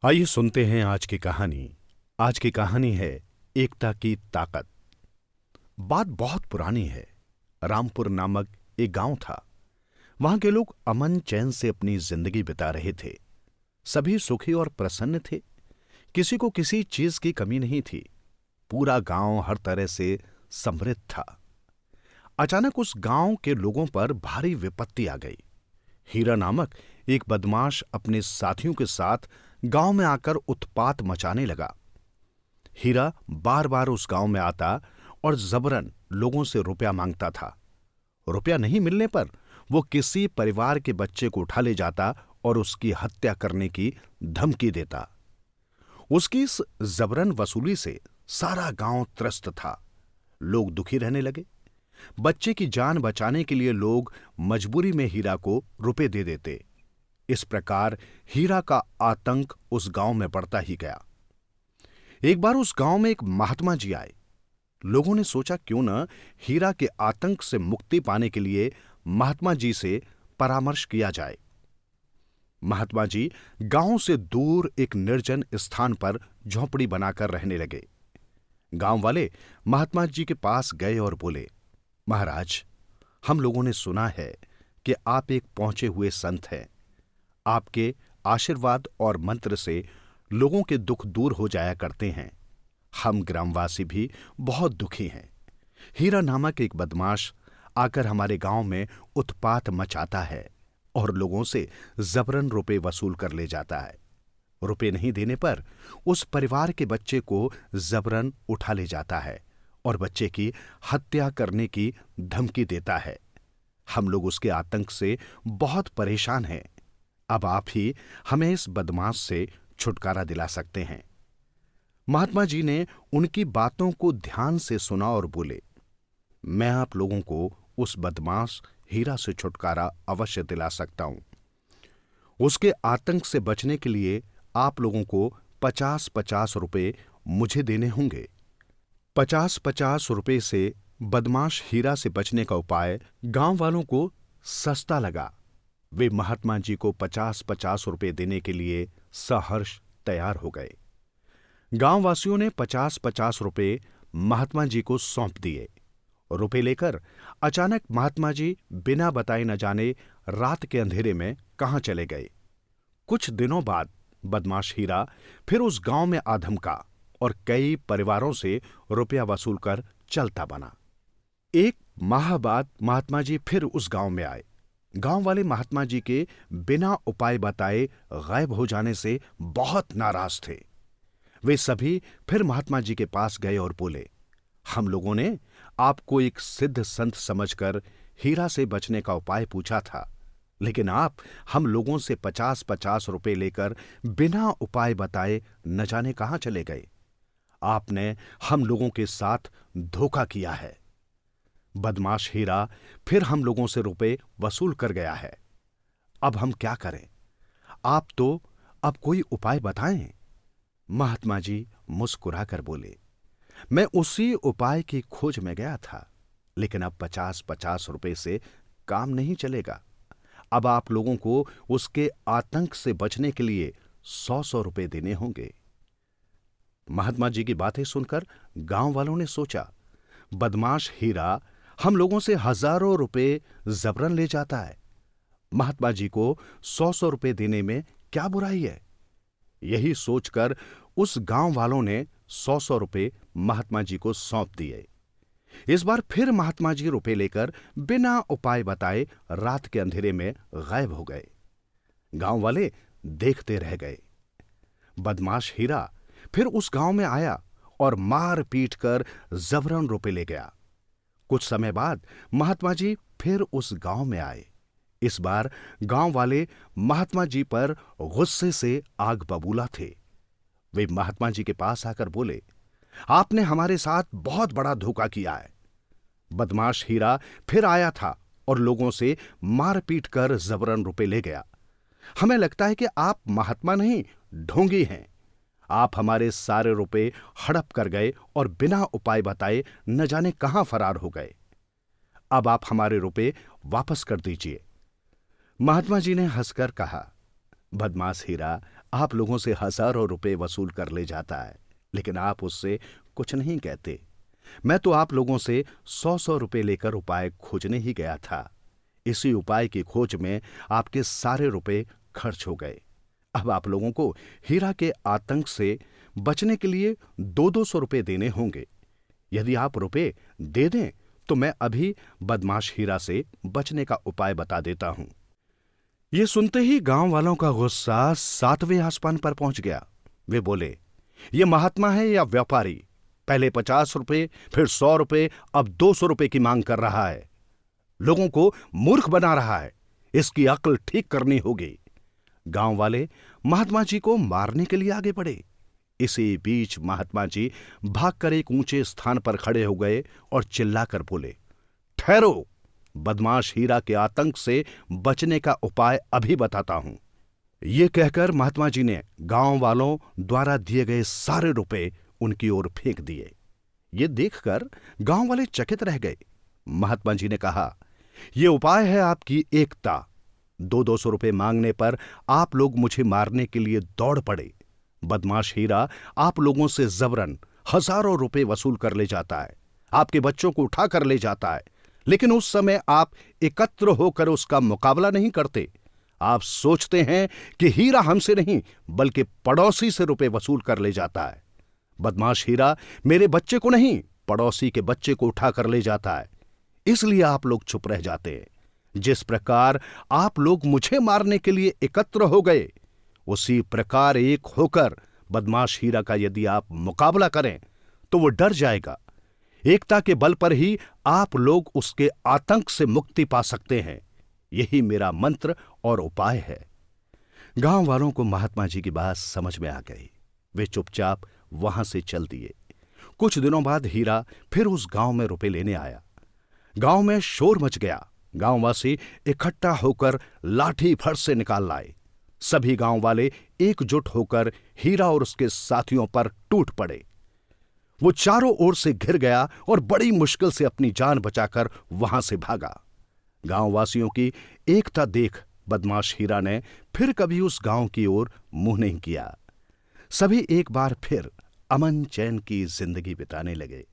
आइए सुनते हैं आज की कहानी। आज की कहानी है एकता की ताकत। बात बहुत पुरानी है। रामपुर नामक एक गांव था। वहां के लोग अमन चैन से अपनी जिंदगी बिता रहे थे। सभी सुखी और प्रसन्न थे। किसी को किसी चीज की कमी नहीं थी। पूरा गांव हर तरह से समृद्ध था। अचानक उस गांव के लोगों पर भारी विपत्ति आ गई। हीरा नामक एक बदमाश अपने साथियों के साथ गांव में आकर उत्पात मचाने लगा। हीरा बार बार उस गांव में आता और जबरन लोगों से रुपया मांगता था। रुपया नहीं मिलने पर वो किसी परिवार के बच्चे को उठा ले जाता और उसकी हत्या करने की धमकी देता। उसकी इस जबरन वसूली से सारा गांव त्रस्त था। लोग दुखी रहने लगे। बच्चे की जान बचाने के लिए लोग मजबूरी में हीरा को रुपए दे देते। इस प्रकार हीरा का आतंक उस गांव में बढ़ता ही गया। एक बार उस गांव में एक महात्मा जी आए। लोगों ने सोचा क्यों न हीरा के आतंक से मुक्ति पाने के लिए महात्मा जी से परामर्श किया जाए। महात्मा जी गांव से दूर एक निर्जन स्थान पर झोंपड़ी बनाकर रहने लगे। गांव वाले महात्मा जी के पास गए और बोले, महाराज, हम लोगों ने सुना है कि आप एक पहुंचे हुए संत हैं। आपके आशीर्वाद और मंत्र से लोगों के दुख दूर हो जाया करते हैं। हम ग्रामवासी भी बहुत दुखी हैं। हीरा नामक एक बदमाश आकर हमारे गांव में उत्पात मचाता है और लोगों से जबरन रुपए वसूल कर ले जाता है। रुपए नहीं देने पर उस परिवार के बच्चे को जबरन उठा ले जाता है और बच्चे की हत्या करने की धमकी देता है। हम लोग उसके आतंक से बहुत परेशान हैं। अब आप ही हमें इस बदमाश से छुटकारा दिला सकते हैं। महात्मा जी ने उनकी बातों को ध्यान से सुना और बोले, मैं आप लोगों को उस बदमाश हीरा से छुटकारा अवश्य दिला सकता हूं। उसके आतंक से बचने के लिए आप लोगों को 50-50 रुपए मुझे देने होंगे। 50-50 रुपए से बदमाश हीरा से बचने का उपाय गांव वालों को सस्ता लगा। वे महात्मा जी को 50-50 रुपए देने के लिए सहर्ष तैयार हो गए। गांव वासियों ने 50-50 रुपए महात्मा जी को सौंप दिए। रुपए लेकर अचानक महात्मा जी बिना बताए न जाने रात के अंधेरे में कहां चले गए। कुछ दिनों बाद बदमाश हीरा फिर उस गांव में आ धमका और कई परिवारों से रुपया वसूल कर चलता बना। एक माह बाद महात्मा जी फिर उस गांव में आए। गांव वाले महात्मा जी के बिना उपाय बताए गायब हो जाने से बहुत नाराज थे। वे सभी फिर महात्मा जी के पास गए और बोले, हम लोगों ने आपको एक सिद्ध संत समझकर हीरा से बचने का उपाय पूछा था, लेकिन आप हम लोगों से 50-50 रुपए लेकर बिना उपाय बताए न जाने कहां चले गए। आपने हम लोगों के साथ धोखा किया है। बदमाश हीरा फिर हम लोगों से रुपए वसूल कर गया है। अब हम क्या करें? आप तो अब कोई उपाय बताएं। महात्मा जी मुस्कुराकर बोले, मैं उसी उपाय की खोज में गया था, लेकिन अब 50-50 रुपए से काम नहीं चलेगा। अब आप लोगों को उसके आतंक से बचने के लिए 100-100 रुपए देने होंगे। महात्मा जी की बातें सुनकर गांव वालों ने सोचा, बदमाश हीरा हम लोगों से हजारों रुपए जबरन ले जाता है। महात्मा जी को 100-100 रुपए देने में क्या बुराई है? यही सोचकर उस गांव वालों ने 100-100 रुपए महात्मा जी को सौंप दिए। इस बार फिर महात्मा जी रुपए लेकर बिना उपाय बताए रात के अंधेरे में गायब हो गए। गांव वाले देखते रह गए। बदमाश हीरा फिर उस गांव में आया और मार पीट कर जबरन रुपए ले गया। कुछ समय बाद महात्मा जी फिर उस गांव में आए। इस बार गांव वाले महात्मा जी पर गुस्से से आग बबूला थे। वे महात्मा जी के पास आकर बोले, आपने हमारे साथ बहुत बड़ा धोखा किया है। बदमाश हीरा फिर आया था और लोगों से मार पीट कर जबरन रुपए ले गया। हमें लगता है कि आप महात्मा नहीं, ढोंगी हैं। आप हमारे सारे रुपए हड़प कर गए और बिना उपाय बताए न जाने कहां फरार हो गए। अब आप हमारे रुपए वापस कर दीजिए। महात्मा जी ने हंसकर कहा, बदमाश हीरा, आप लोगों से हजारों रुपए वसूल कर ले जाता है, लेकिन आप उससे कुछ नहीं कहते। मैं तो आप लोगों से 100-100 रुपए लेकर उपाय खोजने ही गया था। इसी उपाय की खोज में आपके सारे रुपए खर्च हो गए। अब आप लोगों को हीरा के आतंक से बचने के लिए 200-200 रुपए देने होंगे। यदि आप रुपए दे दें तो मैं अभी बदमाश हीरा से बचने का उपाय बता देता हूं। ये सुनते ही गांव वालों का गुस्सा 7वें आसमान पर पहुंच गया। वे बोले, ये महात्मा है या व्यापारी? पहले 50 रुपए, फिर 100 रुपए, अब 200 रुपए की मांग कर रहा है। लोगों को मूर्ख बना रहा है। इसकी अक्ल ठीक करनी होगी। गांव वाले महात्मा जी को मारने के लिए आगे बढ़े। इसी बीच महात्मा जी भागकर एक ऊंचे स्थान पर खड़े हो गए और चिल्लाकर बोले, ठहरो, बदमाश हीरा के आतंक से बचने का उपाय अभी बताता हूं। यह कहकर महात्मा जी ने गांव वालों द्वारा दिए गए सारे रुपए उनकी ओर फेंक दिए। ये देखकर गांव वाले चकित रह गए। महात्मा जी ने कहा, यह उपाय है आपकी एकता। 200-200 रुपए मांगने पर आप लोग मुझे मारने के लिए दौड़ पड़े। बदमाश हीरा आप लोगों से जबरन हजारों रुपए वसूल कर ले जाता है, आपके बच्चों को उठा कर ले जाता है, लेकिन उस समय आप एकत्र होकर उसका मुकाबला नहीं करते। आप सोचते हैं कि हीरा हमसे नहीं बल्कि पड़ोसी से रुपए वसूल कर ले जाता है। बदमाश हीरा मेरे बच्चे को नहीं, पड़ोसी के बच्चे को उठा कर ले जाता है, इसलिए आप लोग चुप रह जाते हैं। जिस प्रकार आप लोग मुझे मारने के लिए एकत्र हो गए, उसी प्रकार एक होकर बदमाश हीरा का यदि आप मुकाबला करें तो वो डर जाएगा। एकता के बल पर ही आप लोग उसके आतंक से मुक्ति पा सकते हैं। यही मेरा मंत्र और उपाय है। गांव वालों को महात्मा जी की बात समझ में आ गई। वे चुपचाप वहां से चल दिए। कुछ दिनों बाद हीरा फिर उस गांव में रुपए लेने आया। गांव में शोर मच गया। गांववासी इकट्ठा होकर लाठी फट से निकाल लाए। सभी गांव वाले एकजुट होकर हीरा और उसके साथियों पर टूट पड़े। वो चारों ओर से घिर गया और बड़ी मुश्किल से अपनी जान बचाकर वहां से भागा। गांववासियों की एकता देख बदमाश हीरा ने फिर कभी उस गांव की ओर मुंह नहीं किया। सभी एक बार फिर अमन चैन की जिंदगी बिताने लगे।